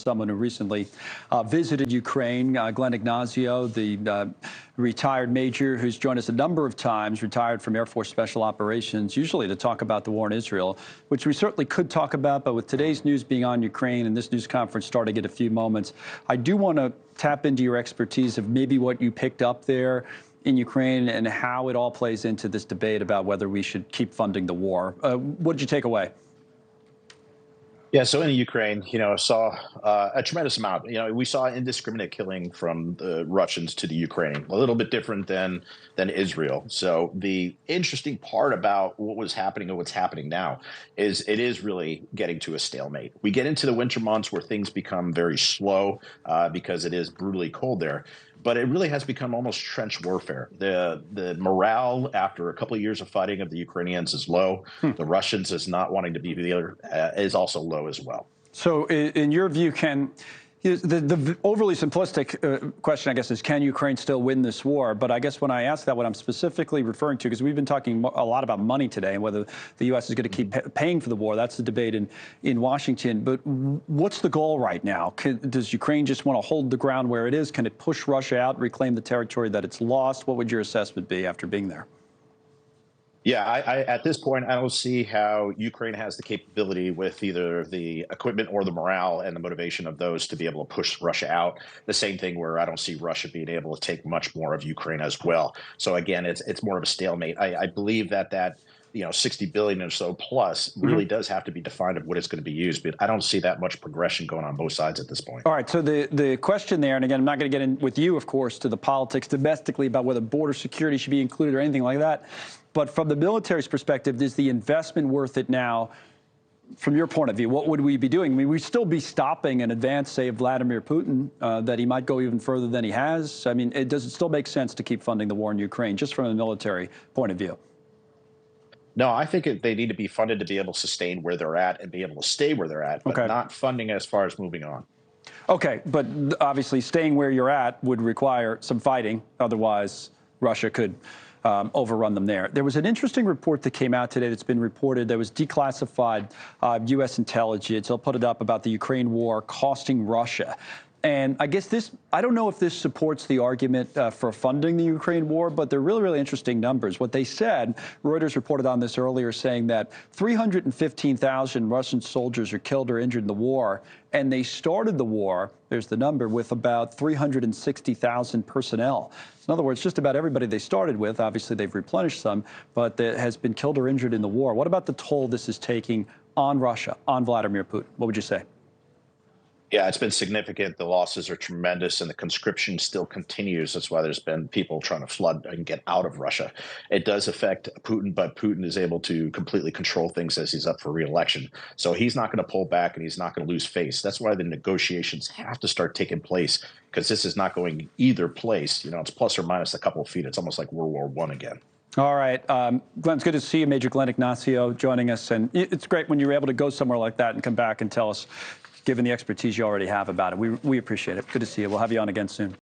someone who recently visited Ukraine, Glenn Ignacio, the retired major who's joined us a number of times, retired from Air Force Special Operations, usually to talk about the war in Israel, which we certainly could talk about, but with today's news being on Ukraine and this news conference starting in a few moments, I do want to tap into your expertise of maybe what you picked up there in Ukraine and how it all plays into this debate about whether we should keep funding the war. What did you take away? Yeah, so in Ukraine, saw a tremendous amount. We saw indiscriminate killing from the Russians to the Ukraine, a little bit different than Israel. So the interesting part about what was happening and what's happening now is it is really getting to a stalemate. We get into the winter months where things become very slow because it is brutally cold there. But it really has become almost trench warfare. The morale after a couple of years of fighting of the Ukrainians is low. The Russians is not wanting to be there is also low as well. So in your view, the overly simplistic question, I guess, is can Ukraine still win this war? But I guess when I ask that, what I'm specifically referring to, because we've been talking a lot about money today and whether the U.S. is going to keep paying for the war. That's the debate in Washington. But what's the goal right now? Does Ukraine just want to hold the ground where it is? Can it push Russia out, reclaim the territory that it's lost? What would your assessment be after being there? Yeah, I at this point, I don't see how Ukraine has the capability with either the equipment or the morale and the motivation of those to be able to push Russia out. The same thing where I don't see Russia being able to take much more of Ukraine as well. So again, it's more of a stalemate. I believe that 60 billion or so plus really does have to be defined of what it's going to be used, but I don't see that much progression going on both sides at this point. All right, so the question there, and again, I'm not going to get in with you, of course, to the politics domestically about whether border security should be included or anything like that, but from the military's perspective, is the investment worth it now? From your point of view, what would we be doing? I mean, we'd still be stopping an advance, say, of Vladimir Putin, that he might go even further than he has. I mean, does it still make sense to keep funding the war in Ukraine, just from a military point of view? No, I think they need to be funded to be able to sustain where they're at and be able to stay where they're at, but not funding as far as moving on. Okay, but obviously staying where you're at would require some fighting. Otherwise, Russia could overrun them there. There was an interesting report that came out today that's been reported that was declassified U.S. intelligence. I'll put it up about the Ukraine war costing Russia. And I guess I don't know if this supports the argument for funding the Ukraine war, but they're really, really interesting numbers. What they said, Reuters reported on this earlier, saying that 315,000 Russian soldiers are killed or injured in the war, and they started the war, there's the number, with about 360,000 personnel. In other words, just about everybody they started with, obviously they've replenished some, but that has been killed or injured in the war. What about the toll this is taking on Russia, on Vladimir Putin? What would you say? Yeah, it's been significant. The losses are tremendous, and the conscription still continues. That's why there's been people trying to flood and get out of Russia. It does affect Putin, but Putin is able to completely control things as he's up for re-election. So he's not going to pull back, and he's not going to lose face. That's why the negotiations have to start taking place, because this is not going either place. It's plus or minus a couple of feet. It's almost like World War I again. All right. Glenn, it's good to see you, Major Glenn Ignacio, joining us. And it's great when you're able to go somewhere like that and come back and tell us, given the expertise you already have about it. We appreciate it. Good to see you. We'll have you on again soon.